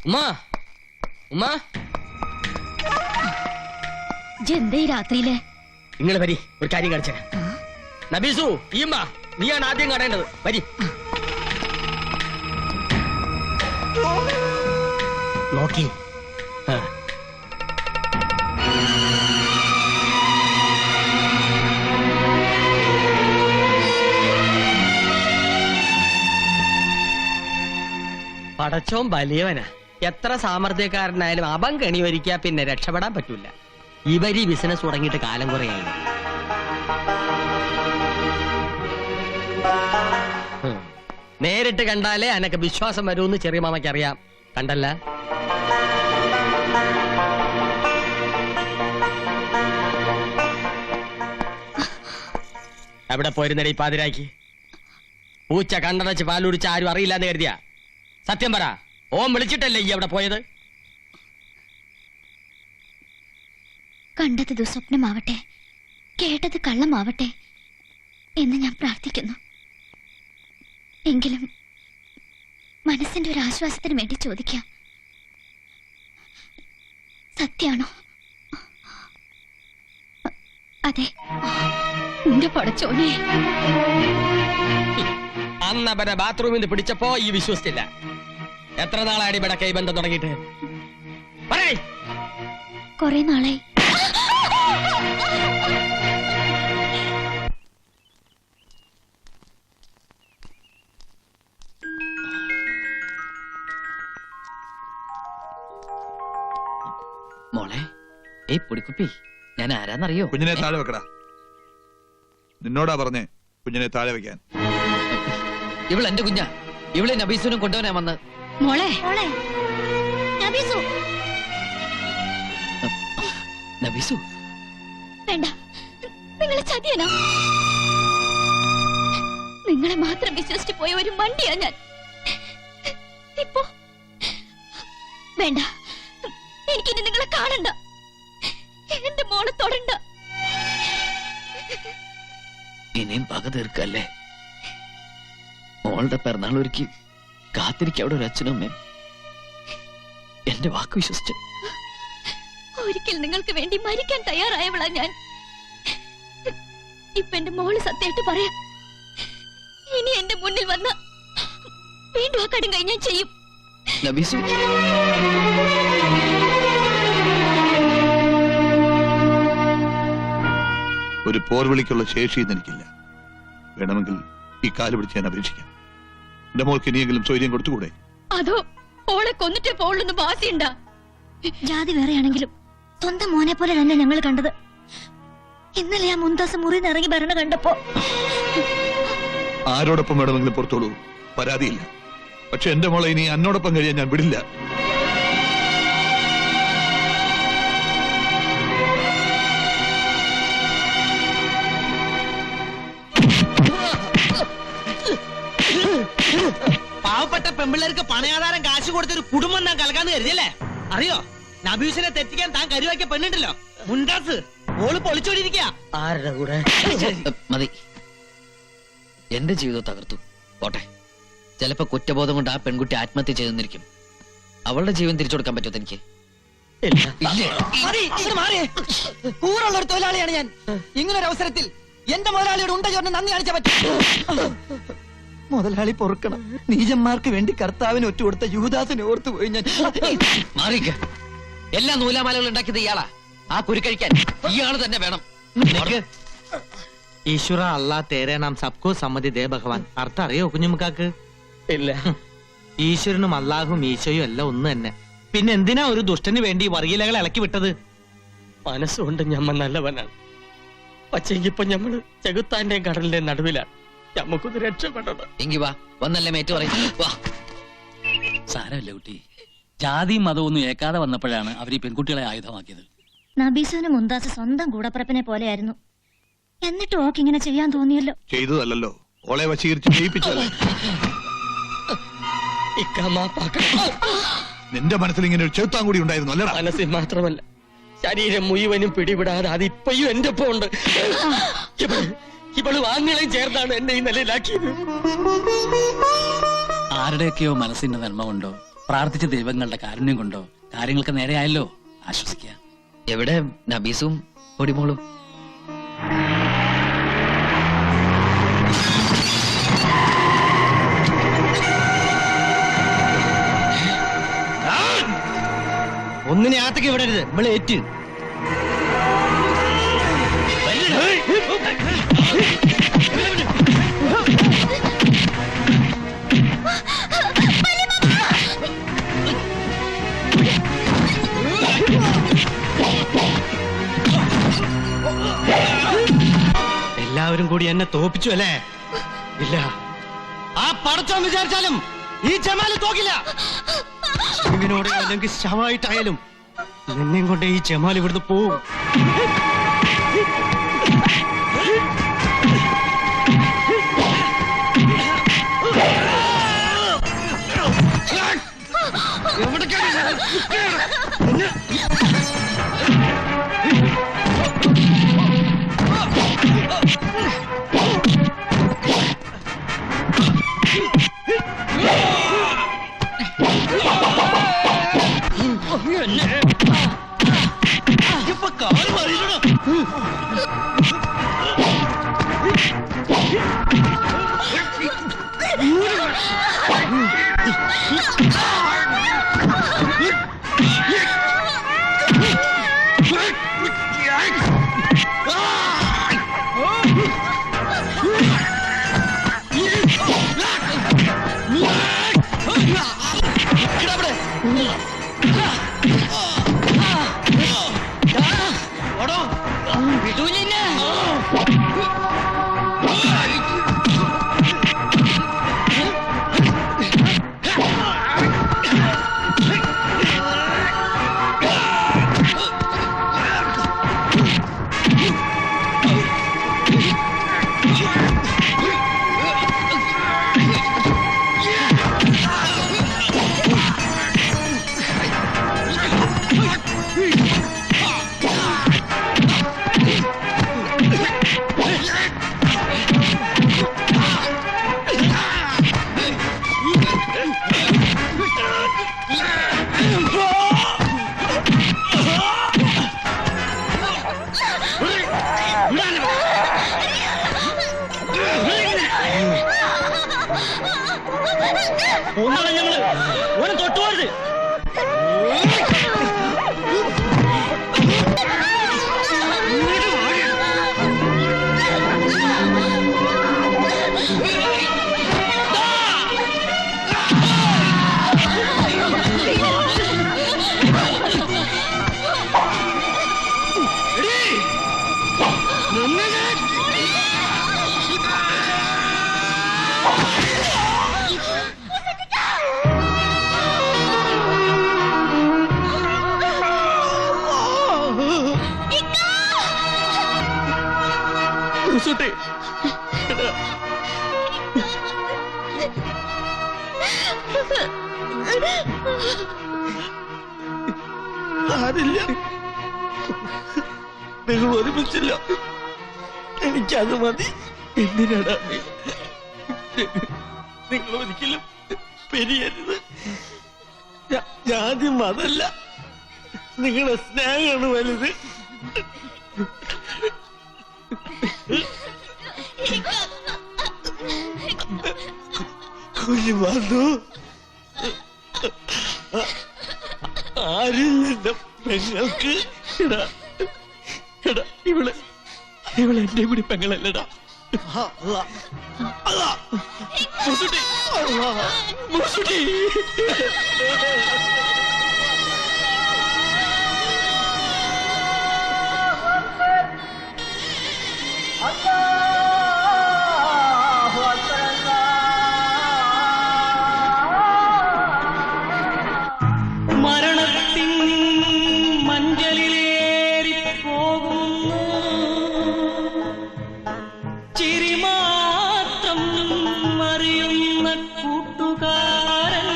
ഉമ്മാ ഉമ്മാ എന്തേ രാത്രിയില് നിങ്ങൾ വരി, ഒരു കാര്യം കാണിച്ചേ. നബീസു, ഈമ്മ, നീയാണ് ആദ്യം കാണേണ്ടത്. വരി. നോക്കി. പടച്ചോൻ വലിയവനാ. എത്ര സാമർഥ്യക്കാരനായാലും അപം കെണി വരിക്കാ പിന്നെ രക്ഷപ്പെടാൻ പറ്റൂല. ഇവര് ബിസിനസ് തുടങ്ങിയിട്ട് കാലം കുറയായി. നേരിട്ട് കണ്ടാലേ അനക്ക് വിശ്വാസം വരുമെന്ന് ചെറിയ മാമയ്ക്ക് അറിയാം. കണ്ടല്ല? എവിടെ പോയിരുന്നേ ഈ പാതിരാക്കി? പൂച്ച കണ്ടടച്ച് പാലുടിച്ച് ആരും അറിയില്ലാന്ന് കരുതിയ? സത്യം പറ, ഓൻ വിളിച്ചിട്ടല്ലേ ഈ എവിടെ പോയത്? കണ്ടത് ദുസ്വപ്നമാവട്ടെ, കേട്ടത് കള്ളമാവട്ടെ എന്ന് ഞാൻ പ്രാർത്ഥിക്കുന്നു. എങ്കിലും മനസ്സിന്റെ ഒരു ആശ്വാസത്തിന് വേണ്ടി ചോദിക്കാം, സത്യാണോ? അതെ, എന്റെ പടച്ചോനെ. അന്നവരെ ബാത്റൂമിൽ നിന്ന് പിടിച്ചപ്പോ ഈ വിശ്വസിച്ചില്ല. എത്ര നാളായി ഇവിടെ കൈബന്ധം തുടങ്ങിയിട്ട്? കുറെ നാളായി. മോളെ, പൊടിക്കുപ്പി, ഞാൻ ആരാന്നറിയോ? കുഞ്ഞിനെ താഴെ വെക്കടാ. നിന്നോടാ പറഞ്ഞേ കുഞ്ഞിനെ താഴെ വെക്കാൻ. ഇവൾ എന്റെ കുഞ്ഞാ. ഇവളെ നബീസുനും കൊണ്ടുവനാ വന്ന്. മോളെ, നബീസു. നബീസു വേണ്ട, നിങ്ങളെ ചതിയനോ? നിങ്ങളെ മാത്രം വിശ്വസിച്ച് പോയ ഒരു മണ്ടിയാ ഞാൻ. ഇപ്പോ വേണ്ട, എനിക്കിനി നിങ്ങളെ കാണണ്ട, എന്റെ മോളെ തൊടണ്ട. ഇനിയും പക തീർക്കല്ലേ? മോളുടെ പിറന്നാൾ ഒരുക്കി കാത്തിരിക്ക അവിടെ ഒരു അച്ഛനും അമ്മയും. എന്റെ വാക്ക് വിശ്വസിച്ച് ഒരിക്കൽ നിങ്ങൾക്ക് വേണ്ടി മരിക്കാൻ തയ്യാറായവളാ ഞാൻ. ഇപ്പൊ എന്റെ മോള് സത്യമായിട്ട് പറയാ, ഇനി എന്റെ മുന്നിൽ വന്ന വീണ്ടും ആ കടും കഴിഞ്ഞാൽ ചെയ്യും. നബീസു, ഒരു പോർവിളിക്കുള്ള ശേഷിയും എനിക്കില്ല. വേണമെങ്കിൽ ഈ കാല് പിടിച്ച് ഞാൻ അപേക്ഷിക്കാം. എന്റെ മോൾക്ക് ഇനിയെങ്കിലും സ്വൈര്യം കൊടുത്തുകൂടെ? അതോ ഓളെ കൊന്നിട്ടേ പോളൊന്ന് ബാസിയുണ്ടാ? ജാതി വേറെയാണെങ്കിലും സ്വന്തം മോനെ പോലെ തന്നെ ഞങ്ങൾ കണ്ടത്. ഇന്നലെ ആ മുന്താസ് മുറിന്ന് ഇറങ്ങി ഭരണ കണ്ടപ്പോ ആരോടൊപ്പം വേണമെങ്കിലും പുറത്തോളൂ, പരാതിയില്ല. പക്ഷെ എന്റെ മോളെ ഇനി എന്നോടൊപ്പം കഴിയാൻ ഞാൻ വിടില്ല. പാവപ്പെട്ട പെമ്പിള്ളേർക്ക് പണയാധാരം കാശ് കൊടുത്തൊരു കുടുംബം താൻ കലക്കാന്ന് കരുതിയല്ലേ? അറിയോ, നബീസിനെ തെറ്റിക്കാൻ താൻ കരുവാക്കിയ പെണ്ണുണ്ടല്ലോ, മുണ്ടാസ്, ഓള് പൊളിച്ചോടിയിരിക്കുക. ആരുടെ കൂടെ? മതി. എന്റെ ജീവിതം തകർത്തു പോട്ടെ. ചിലപ്പോ കുറ്റബോധം കൊണ്ട് ആ പെൺകുട്ടി ആത്മഹത്യ ചെയ്തെന്നിരിക്കും. അവളുടെ ജീവൻ തിരിച്ചു കൊടുക്കാൻ പറ്റുമോ എനിക്ക്? കൂറുള്ള ഒരു തൊഴിലാളിയാണ് ഞാൻ. ഇങ്ങനൊരു അവസരത്തിൽ എന്റെ മുതലാളിയോട് ഉണ്ട ചോറിന് നന്ദി കാണിച്ചാ പറ്റും. മുതലാളി പൊറുക്കണം. നീചന്മാർക്ക് വേണ്ടി കർത്താവിന് ഒറ്റ കൊടുത്ത യൂദാസിനെ ഓർത്തു പോയി ഞാൻ. മാറിക്ക. എല്ലാ നൂലാമാലകളും ഉണ്ടാക്കിയത് ഇയാളാ. ആ കുരുക്കഴിക്കാൻ ഇയാള് തന്നെ വേണം. ഈശ്വര അല്ലാ തേരെ നാം സബ്കോ സമ്മതി ദേ ഭഗവാൻ. അർത്ഥം അറിയോ കുഞ്ഞുമുക്കാക്ക്? ഇല്ല. ഈശ്വരനും അള്ളാഹും ഈശോയും എല്ലാം ഒന്ന് തന്നെ. പിന്നെ എന്തിനാ ഒരു ദുഷ്ടന് വേണ്ടി വർഗീലകളെ ഇളക്കി വിട്ടത്? മനസ്സുകൊണ്ട് ഞമ്മ നല്ലവനാണ്. പക്ഷെങ്കിപ്പോ ഞമ്മള് ചെകുത്താന്റെയും കടലിന്റെയും നടുവിലാണ്. നമുക്കൊന്ന് രക്ഷപ്പെടണം. എങ്കി വാ, വന്നല്ലേ മേറ്റു പറയും. വാ. സാരമില്ല കുട്ടി. ജാതിയും മതവും ഒന്നും ഏക്കാതെ വന്നപ്പോഴാണ് അവർ ഈ പെൺകുട്ടികളെ ആയുധമാക്കിയത്. നബീസുവിന് മുന്താസ് സ്വന്തം കൂടപ്പറപ്പിനെ പോലെയായിരുന്നു. എന്നിട്ട് ഓക്ക് ഇങ്ങനെ ചെയ്യാൻ തോന്നിയല്ലോ. ചെയ്തതല്ലോ, ഓളെ വശീകരിച്ച് ജയിപ്പിച്ചതല്ലേ. നിന്റെ മനസ്സിൽ ഇങ്ങനെ ഒരു ചെറുത്താൻ കൂടി ഉണ്ടായിരുന്നു അല്ലേ? മനസ്സിൽ മാത്രമല്ല, ശരീരം മുഴുവനും പിടിവിടാതെ അതിപ്പോഴും എന്റെ ഒപ്പം ഉണ്ട്. ഇവള് വാങ്ങളെയും ചേർന്നാണ് എന്നെ ഈ നിലയിലാക്കിയത്. ആരുടെയൊക്കെയോ മനസ്സിന്റെ നന്മ കൊണ്ടോ പ്രാർത്ഥിച്ച ദൈവങ്ങളുടെ കാരുണ്യം കൊണ്ടോ കാര്യങ്ങൾക്ക് നേരെയായല്ലോ. ആശ്വസിക്കുക. എവിടെ നബീസും പൊടിമോളും? ഒന്നിനെ ആത്തേക്ക് വിടരുത്, നമ്മളെ ഏറ്റ്. എല്ലാവരും കൂടി എന്നെ തോപ്പിച്ചു അല്ലേ? ഇല്ല, ആ പടച്ചോൻ വിചാരിച്ചാലും ഈ ജമാല് തോക്കില്ല. ഇവനോട് അല്ലെങ്കിൽ ശവമായിട്ടായാലും നിന്നെയും കൊണ്ട് ഈ ജമാൽ ഇവിടുന്ന് പോവും. തൊട്ടുപോരുത്. ആരില്ല, നിങ്ങൾ ഒരുമിച്ചില്ല, എനിക്കത് മതി. എന്തിനാടാ നിങ്ങൾ ഒരിക്കലും പെരിയരുത്. ആദ്യം അതല്ല, നിങ്ങളുടെ സ്നേഹമാണ് വലുത്. കുഞ്ഞുമാതു ആരില്ല പെങ്ങൾക്ക്. ഇവള് എന്റെ കൂടി പെങ്ങളല്ലടാ. മരണത്തിൻ മഞ്ചലിലേറി പോകുന്നു, ചിരി മാത്രം അറിയുന്ന കൂട്ടുകാരൻ.